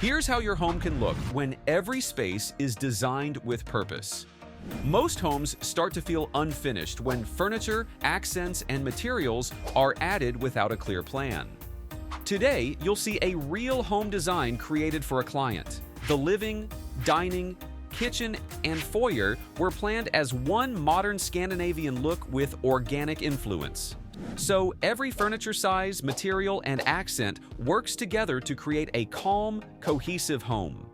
Here's how your home can look when every space is designed with purpose. Most homes start to feel unfinished when furniture, accents, and materials are added without a clear plan. Today, you'll see a real home design created for a client. The living, dining, kitchen, and foyer were planned as one modern Scandinavian look with organic influence. So every furniture size, material, and accent works together to create a calm, cohesive home.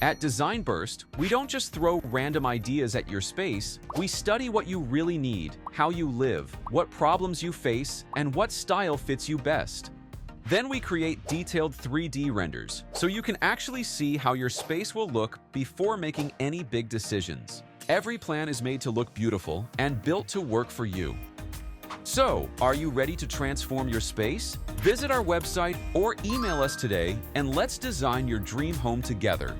At Design Burst, we don't just throw random ideas at your space, we study what you really need, how you live, what problems you face, and what style fits you best. Then we create detailed 3D renders, so you can actually see how your space will look before making any big decisions. Every plan is made to look beautiful and built to work for you. So, are you ready to transform your space? Visit our website or email us today and let's design your dream home together.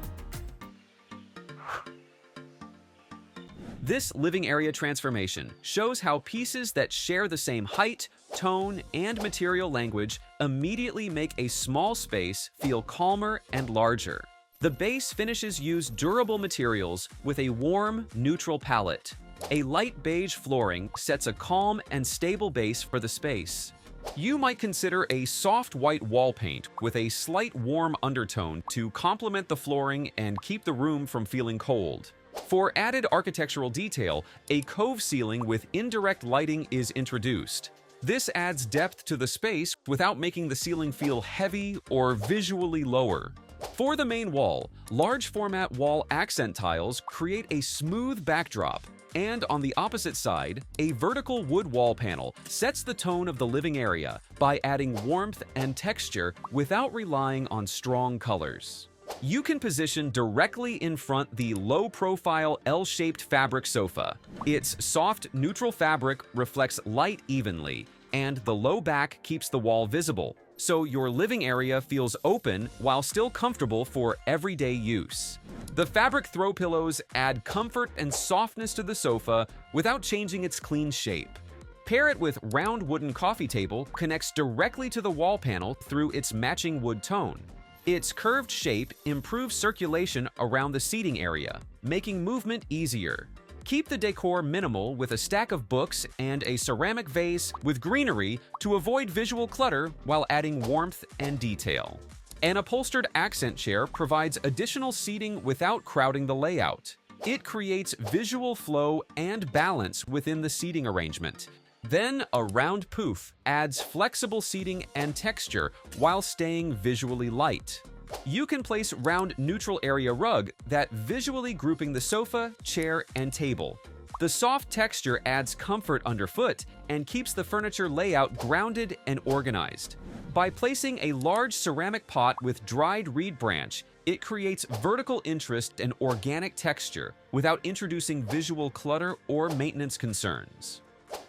This living area transformation shows how pieces that share the same height, tone, and material language immediately make a small space feel calmer and larger. The base finishes use durable materials with a warm, neutral palette. A light beige flooring sets a calm and stable base for the space. You might consider a soft white wall paint with a slight warm undertone to complement the flooring and keep the room from feeling cold. For added architectural detail, a cove ceiling with indirect lighting is introduced. This adds depth to the space without making the ceiling feel heavy or visually lower. For the main wall, large format wall accent tiles create a smooth backdrop, and on the opposite side, a vertical wood wall panel sets the tone of the living area by adding warmth and texture without relying on strong colors. You can position directly in front the low-profile L-shaped fabric sofa. Its soft, neutral fabric reflects light evenly, and the low back keeps the wall visible, so your living area feels open while still comfortable for everyday use. The fabric throw pillows add comfort and softness to the sofa without changing its clean shape. Pair it with round wooden coffee table connects directly to the wall panel through its matching wood tone. Its curved shape improves circulation around the seating area, making movement easier. Keep the decor minimal with a stack of books and a ceramic vase with greenery to avoid visual clutter while adding warmth and detail. An upholstered accent chair provides additional seating without crowding the layout. It creates visual flow and balance within the seating arrangement. Then, a round poof adds flexible seating and texture while staying visually light. You can place round neutral area rug that visually grouping the sofa, chair, and table. The soft texture adds comfort underfoot and keeps the furniture layout grounded and organized. By placing a large ceramic pot with dried reed branch, it creates vertical interest and organic texture without introducing visual clutter or maintenance concerns.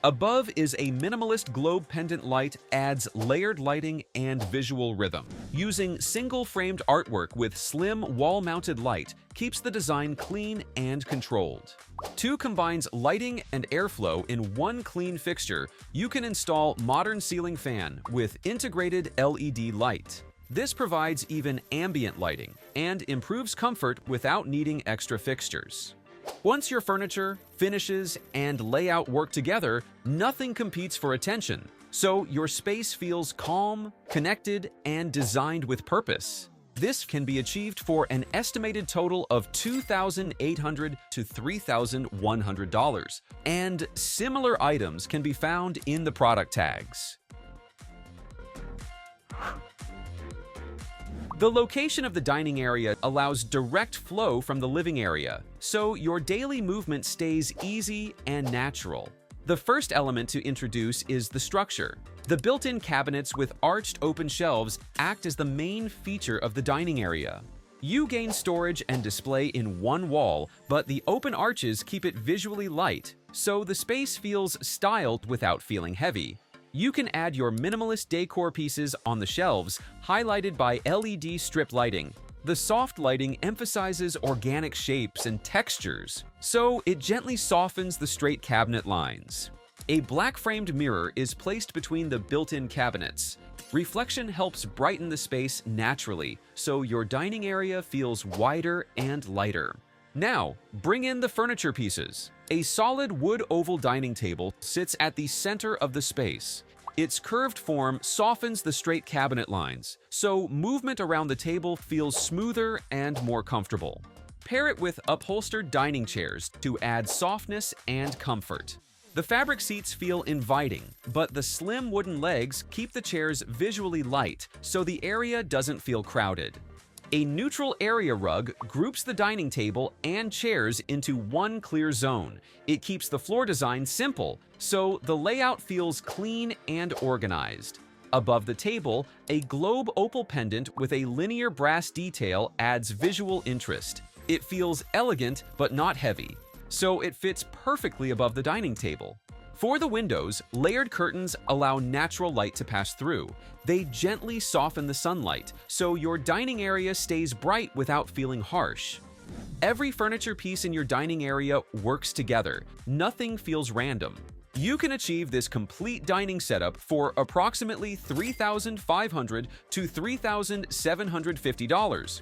Above is a minimalist globe pendant light adds layered lighting and visual rhythm. Using single-framed artwork with slim wall-mounted light keeps the design clean and controlled. Two combines lighting and airflow in one clean fixture. You can install modern ceiling fan with integrated LED light. This provides even ambient lighting and improves comfort without needing extra fixtures. Once your furniture, finishes, and layout work together, nothing competes for attention, so your space feels calm, connected, and designed with purpose. This can be achieved for an estimated total of $2,800 to $3,100, and similar items can be found in the product tags. The location of the dining area allows direct flow from the living area, so your daily movement stays easy and natural. The first element to introduce is the structure. The built-in cabinets with arched open shelves act as the main feature of the dining area. You gain storage and display in one wall, but the open arches keep it visually light, so the space feels styled without feeling heavy. You can add your minimalist decor pieces on the shelves, highlighted by LED strip lighting. The soft lighting emphasizes organic shapes and textures, so it gently softens the straight cabinet lines. A black-framed mirror is placed between the built-in cabinets. Reflection helps brighten the space naturally, so your dining area feels wider and lighter. Now, bring in the furniture pieces. A solid wood oval dining table sits at the center of the space. Its curved form softens the straight cabinet lines, so movement around the table feels smoother and more comfortable. Pair it with upholstered dining chairs to add softness and comfort. The fabric seats feel inviting, but the slim wooden legs keep the chairs visually light, so the area doesn't feel crowded. A neutral area rug groups the dining table and chairs into one clear zone. It keeps the floor design simple, so the layout feels clean and organized. Above the table, a globe opal pendant with a linear brass detail adds visual interest. It feels elegant but not heavy, so it fits perfectly above the dining table. For the windows, layered curtains allow natural light to pass through. They gently soften the sunlight, so your dining area stays bright without feeling harsh. Every furniture piece in your dining area works together. Nothing feels random. You can achieve this complete dining setup for approximately $3,500 to $3,750.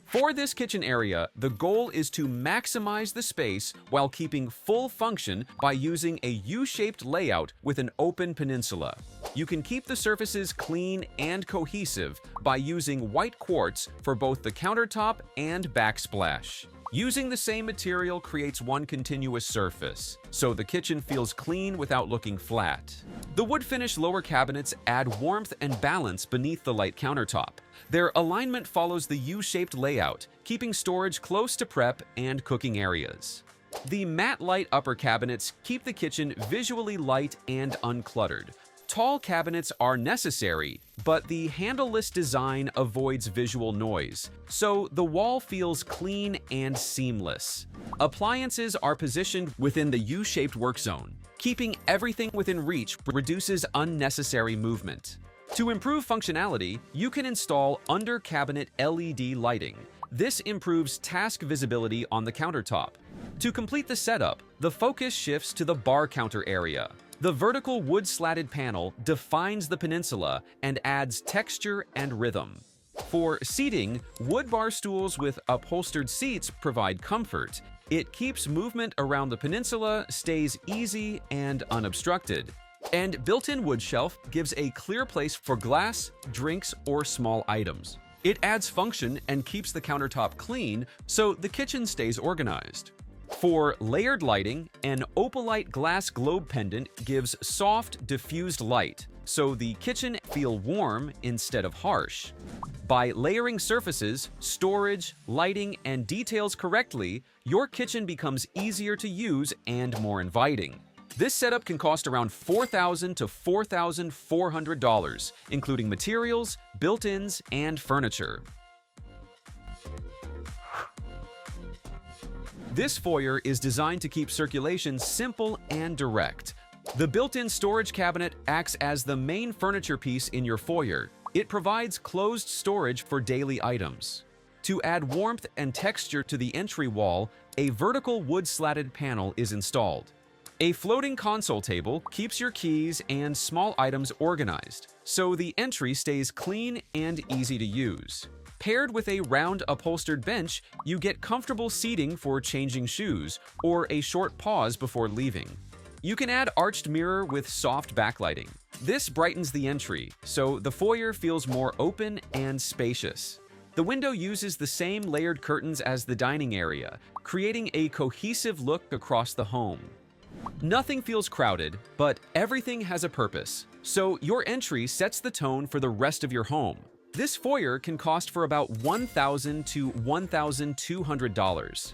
For this kitchen area, the goal is to maximize the space while keeping full function by using a U-shaped layout with an open peninsula. You can keep the surfaces clean and cohesive by using white quartz for both the countertop and backsplash. Using the same material creates one continuous surface, so the kitchen feels clean without looking flat. The wood finish lower cabinets add warmth and balance beneath the light countertop. Their alignment follows the U-shaped layout, keeping storage close to prep and cooking areas. The matte light upper cabinets keep the kitchen visually light and uncluttered. Tall cabinets are necessary, but the handleless design avoids visual noise, so the wall feels clean and seamless. Appliances are positioned within the U-shaped work zone. Keeping everything within reach reduces unnecessary movement. To improve functionality, you can install under-cabinet LED lighting. This improves task visibility on the countertop. To complete the setup, the focus shifts to the bar counter area. The vertical wood-slatted panel defines the peninsula and adds texture and rhythm. For seating, wood bar stools with upholstered seats provide comfort. It keeps movement around the peninsula, stays easy and unobstructed. And built-in wood shelf gives a clear place for glass, drinks, or small items. It adds function and keeps the countertop clean, so the kitchen stays organized. For layered lighting, an opalite glass globe pendant gives soft, diffused light, so the kitchen feels warm instead of harsh. By layering surfaces, storage, lighting, and details correctly, your kitchen becomes easier to use and more inviting. This setup can cost around $4,000 to $4,400, including materials, built-ins, and furniture. This foyer is designed to keep circulation simple and direct. The built-in storage cabinet acts as the main furniture piece in your foyer. It provides closed storage for daily items. To add warmth and texture to the entry wall, a vertical wood-slatted panel is installed. A floating console table keeps your keys and small items organized, so the entry stays clean and easy to use. Paired with a round upholstered bench, you get comfortable seating for changing shoes or a short pause before leaving. You can add arched mirror with soft backlighting. This brightens the entry, so the foyer feels more open and spacious. The window uses the same layered curtains as the dining area, creating a cohesive look across the home. Nothing feels crowded, but everything has a purpose, so your entry sets the tone for the rest of your home. This foyer can cost for about $1,000 to $1,200.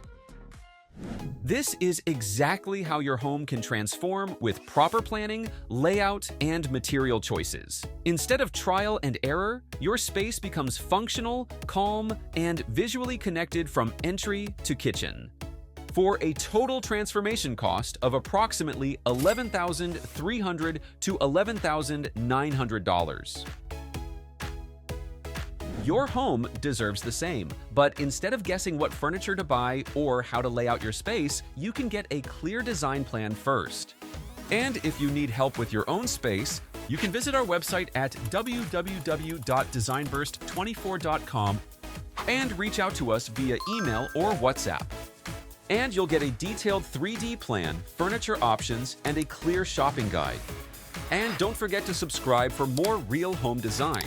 This is exactly how your home can transform with proper planning, layout, and material choices. Instead of trial and error, your space becomes functional, calm, and visually connected from entry to kitchen. For a total transformation cost of approximately $11,300 to $11,900. Your home deserves the same, but instead of guessing what furniture to buy or how to lay out your space, you can get a clear design plan first. And if you need help with your own space, you can visit our website at www.designburst24.com and reach out to us via email or WhatsApp. And you'll get a detailed 3D plan, furniture options, and a clear shopping guide. And don't forget to subscribe for more real home design.